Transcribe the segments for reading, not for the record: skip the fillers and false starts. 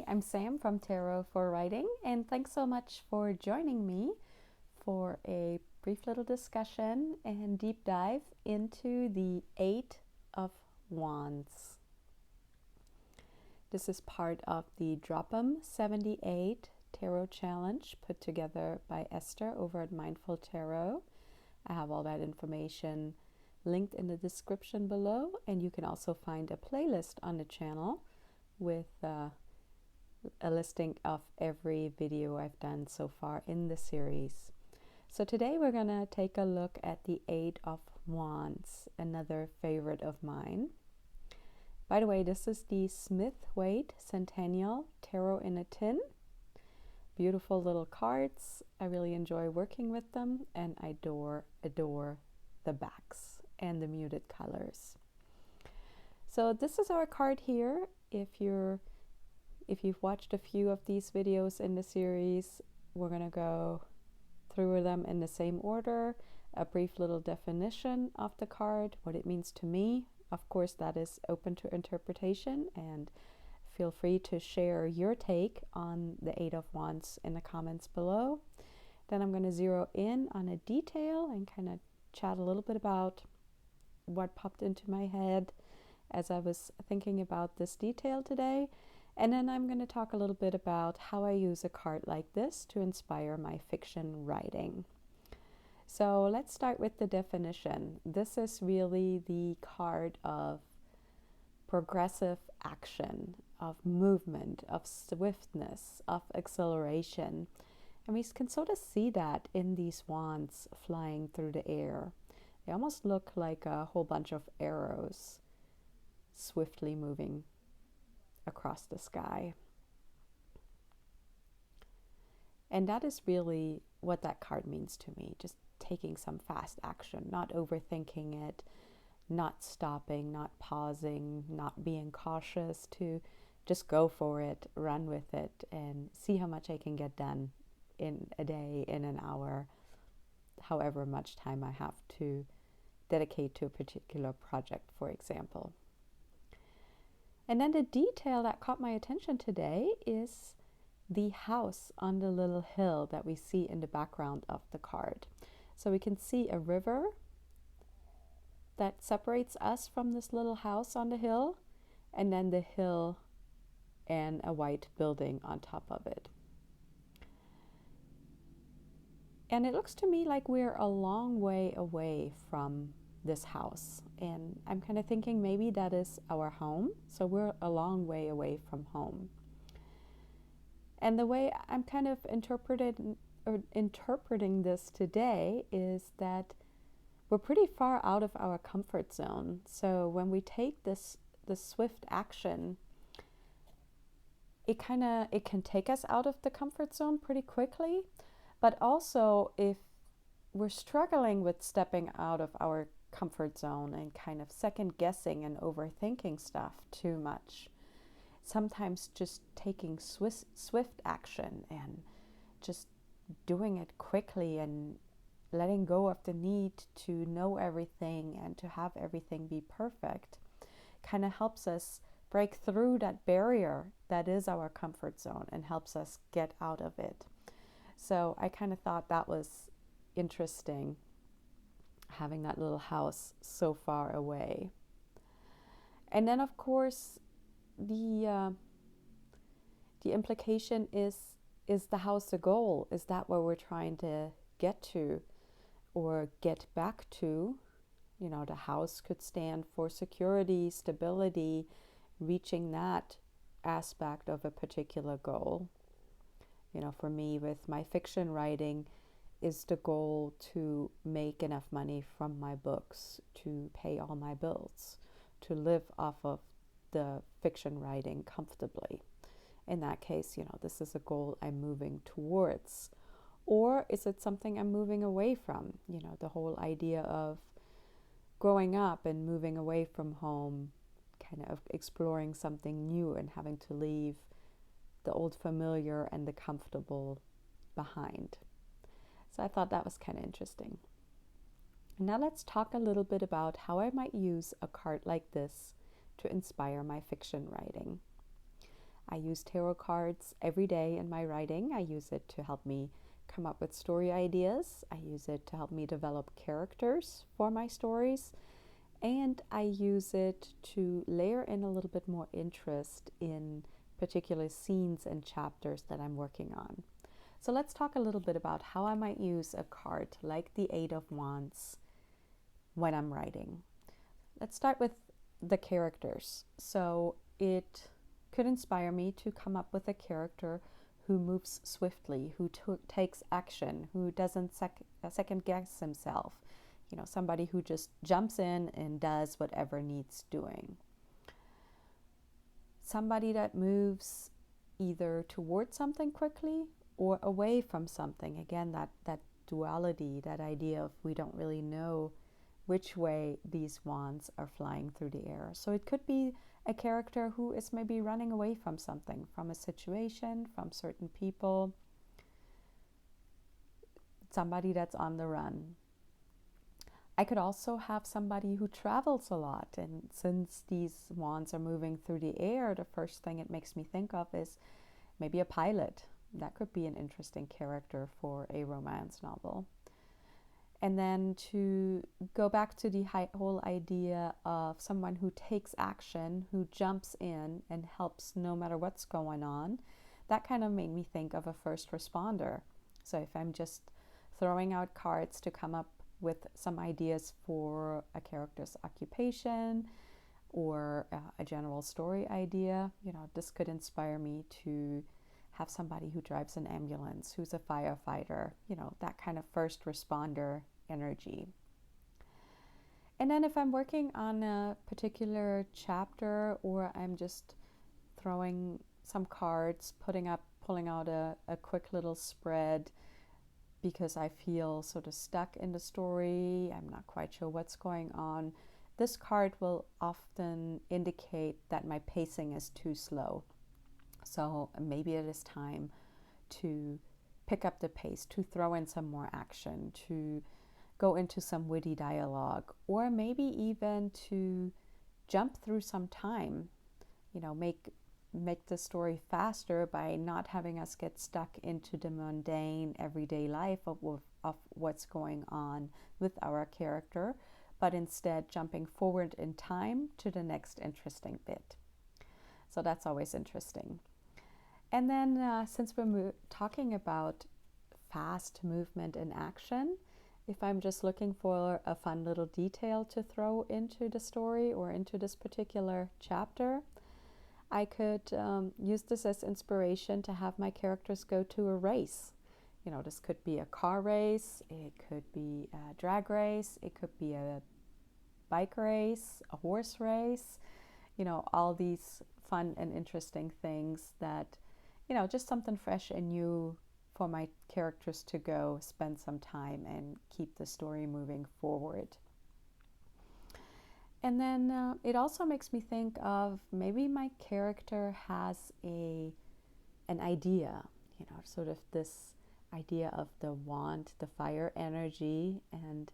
I'm Sam from Tarot for Writing, and thanks so much for joining me for a brief little discussion and deep dive into the Eight of Wands. This is part of the Drop 'em 78 Tarot Challenge put together by Esther over at Mindful Tarot. I have all that information linked in the description below, and you can also find a playlist on the channel with a listing of every video I've done so far in the series. So today we're going to take a look at the Eight of Wands, another favorite of mine. By the way, this is the Smith-Waite Centennial Tarot in a Tin. Beautiful little cards. I really enjoy working with them, and I adore the backs and the muted colors. So this is our card here. If you've watched a few of these videos in the series, we're going to go through them in the same order. A brief little definition of the card, what it means to me. Of course, that is open to interpretation, and feel free to share your take on the Eight of Wands in the comments below. Then I'm going to zero in on a detail and kind of chat a little bit about what popped into my head as I was thinking about this detail today. And then I'm going to talk a little bit about how I use a card like this to inspire my fiction writing. So let's start with the definition. This is really the card of progressive action, of movement, of swiftness, of acceleration. And we can sort of see that in these wands flying through the air. They almost look like a whole bunch of arrows swiftly moving across the sky. And that is really what that card means to me, just taking some fast action, not overthinking it, not stopping, not pausing, not being cautious, to just go for it, run with it, and see how much I can get done in a day, in an hour, however much time I have to dedicate to a particular project, for example. And then the detail that caught my attention today is the house on the little hill that we see in the background of the card. So we can see a river that separates us from this little house on the hill, and then the hill and a white building on top of it. And it looks to me like we're a long way away from this house, and I'm kind of thinking maybe that is our home, so we're a long way away from home. And the way I'm kind of interpreting this today is that we're pretty far out of our comfort zone. So when we take this swift action, it can take us out of the comfort zone pretty quickly. But also, if we're struggling with stepping out of our comfort zone and kind of second guessing and overthinking stuff too much, sometimes just taking swift action and just doing it quickly and letting go of the need to know everything and to have everything be perfect kind of helps us break through that barrier that is our comfort zone and helps us get out of it. So I kind of thought that was interesting, having that little house so far away. And then, of course, the implication is the house a goal? Is that where we're trying to get to or get back to? You know, the house could stand for security, stability, reaching that aspect of a particular goal. You know, for me, with my fiction writing, is the goal to make enough money from my books to pay all my bills, to live off of the fiction writing comfortably. In that case, you know, this is a goal I'm moving towards. Or is it something I'm moving away from? You know, the whole idea of growing up and moving away from home, kind of exploring something new and having to leave the old familiar and the comfortable behind. So I thought that was kind of interesting. Now let's talk a little bit about how I might use a card like this to inspire my fiction writing. I use tarot cards every day in my writing. I use it to help me come up with story ideas. I use it to help me develop characters for my stories. And I use it to layer in a little bit more interest in particular scenes and chapters that I'm working on. So let's talk a little bit about how I might use a card like the Eight of Wands when I'm writing. Let's start with the characters. So it could inspire me to come up with a character who moves swiftly, who takes action, who doesn't second guess himself. Somebody who just jumps in and does whatever needs doing. Somebody that moves either towards something quickly or away from something. Again, that duality, that idea of we don't really know which way these wands are flying through the air. So it could be a character who is maybe running away from something, from a situation, from certain people, somebody that's on the run. I could also have somebody who travels a lot, and since these wands are moving through the air, the first thing it makes me think of is maybe a pilot. That could be an interesting character for a romance novel. And then to go back to the whole idea of someone who takes action, who jumps in and helps no matter what's going on, that kind of made me think of a first responder. So if I'm just throwing out cards to come up with some ideas for a character's occupation or a general story idea, this could inspire me to have somebody who drives an ambulance, who's a firefighter, that kind of first responder energy. And then if I'm working on a particular chapter, or I'm just throwing some cards, pulling out a quick little spread because I feel sort of stuck in the story, I'm not quite sure what's going on, this card will often indicate that my pacing is too slow. So maybe it is time to pick up the pace, to throw in some more action, to go into some witty dialogue, or maybe even to jump through some time, make the story faster by not having us get stuck into the mundane everyday life of what's going on with our character, but instead jumping forward in time to the next interesting bit. So that's always interesting. And then since we're talking about fast movement and action, if I'm just looking for a fun little detail to throw into the story or into this particular chapter, I could use this as inspiration to have my characters go to a race. This could be a car race, it could be a drag race, it could be a bike race, a horse race, all these fun and interesting things that, just something fresh and new for my characters to go spend some time and keep the story moving forward. And then it also makes me think of maybe my character has an idea, sort of this idea of the wand, the fire energy, and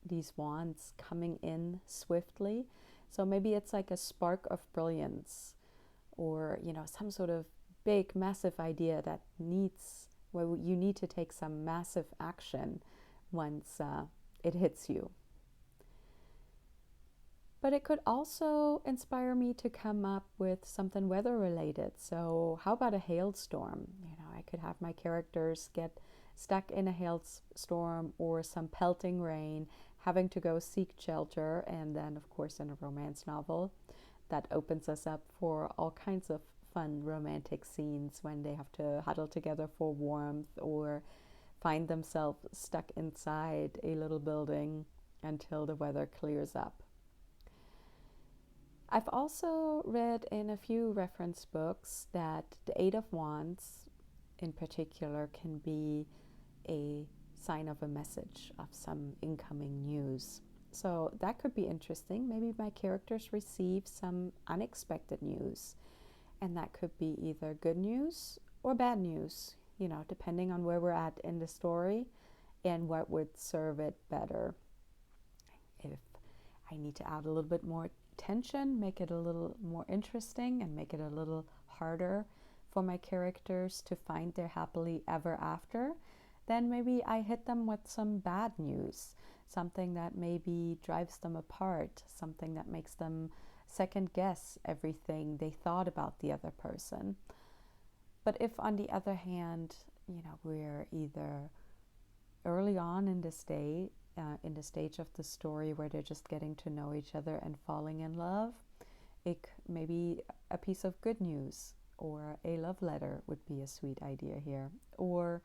these wands coming in swiftly. So maybe it's like a spark of brilliance, or some sort of big massive idea that where you need to take some massive action once it hits you. But it could also inspire me to come up with something weather related. So how about a hailstorm? I could have my characters get stuck in a hailstorm or some pelting rain, having to go seek shelter. And then, of course, in a romance novel, that opens us up for all kinds of fun romantic scenes when they have to huddle together for warmth or find themselves stuck inside a little building until the weather clears up. I've also read in a few reference books that the Eight of Wands in particular can be a sign of a message of some incoming news. So that could be interesting. Maybe my characters receive some unexpected news, and that could be either good news or bad news, depending on where we're at in the story and what would serve it better. If I need to add a little bit more tension, make it a little more interesting, and make it a little harder for my characters to find their happily ever after, then maybe I hit them with some bad news, something that maybe drives them apart, something that makes them second guess everything they thought about the other person. But if, on the other hand, we're either early on in the stage of the story where they're just getting to know each other and falling in love, it maybe a piece of good news or a love letter would be a sweet idea here. Or,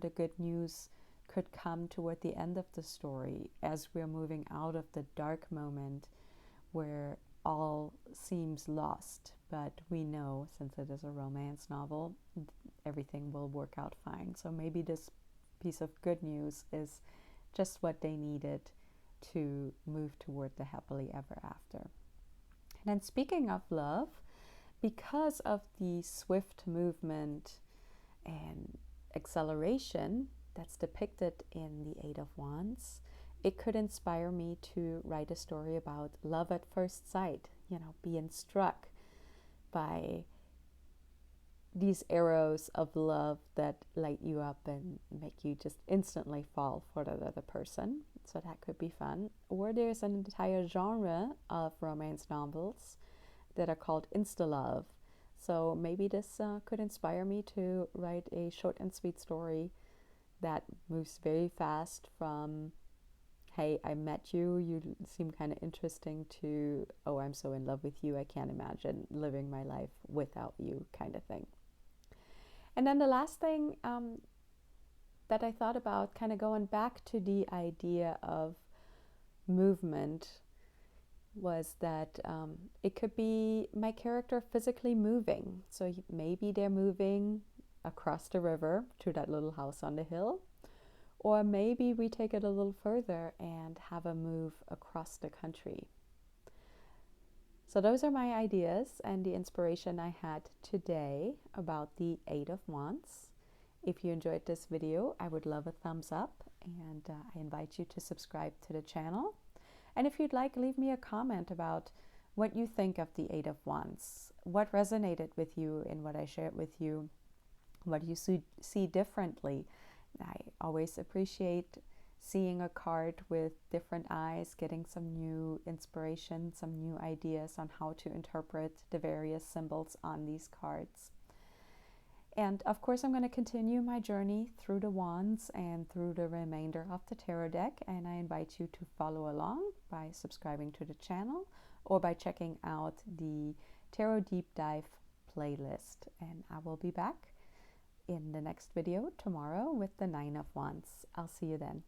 the good news could come toward the end of the story as we're moving out of the dark moment where all seems lost, but we know, since it is a romance novel, everything will work out fine. So maybe this piece of good news is just what they needed to move toward the happily ever after. And then, speaking of love, because of the swift movement and acceleration that's depicted in the Eight of Wands, it could inspire me to write a story about love at first sight, being struck by these arrows of love that light you up and make you just instantly fall for that other person. So that could be fun. Or there's an entire genre of romance novels that are called insta-love. So maybe this could inspire me to write a short and sweet story that moves very fast from, hey, I met you, you seem kind of interesting, to, oh, I'm so in love with you, I can't imagine living my life without you, kind of thing. And then the last thing that I thought about, kind of going back to the idea of movement, was that it could be my character physically moving. So maybe they're moving across the river to that little house on the hill. Or maybe we take it a little further and have a move across the country. So those are my ideas and the inspiration I had today about the Eight of Wands. If you enjoyed this video, I would love a thumbs up, and I invite you to subscribe to the channel. And if you'd like, leave me a comment about what you think of the Eight of Wands. What resonated with you in what I shared with you? What do you see differently? I always appreciate seeing a card with different eyes, getting some new inspiration, some new ideas on how to interpret the various symbols on these cards. And of course, I'm going to continue my journey through the wands and through the remainder of the tarot deck, and I invite you to follow along by subscribing to the channel or by checking out the Tarot Deep Dive playlist. And I will be back in the next video tomorrow with the Nine of Wands. I'll see you then.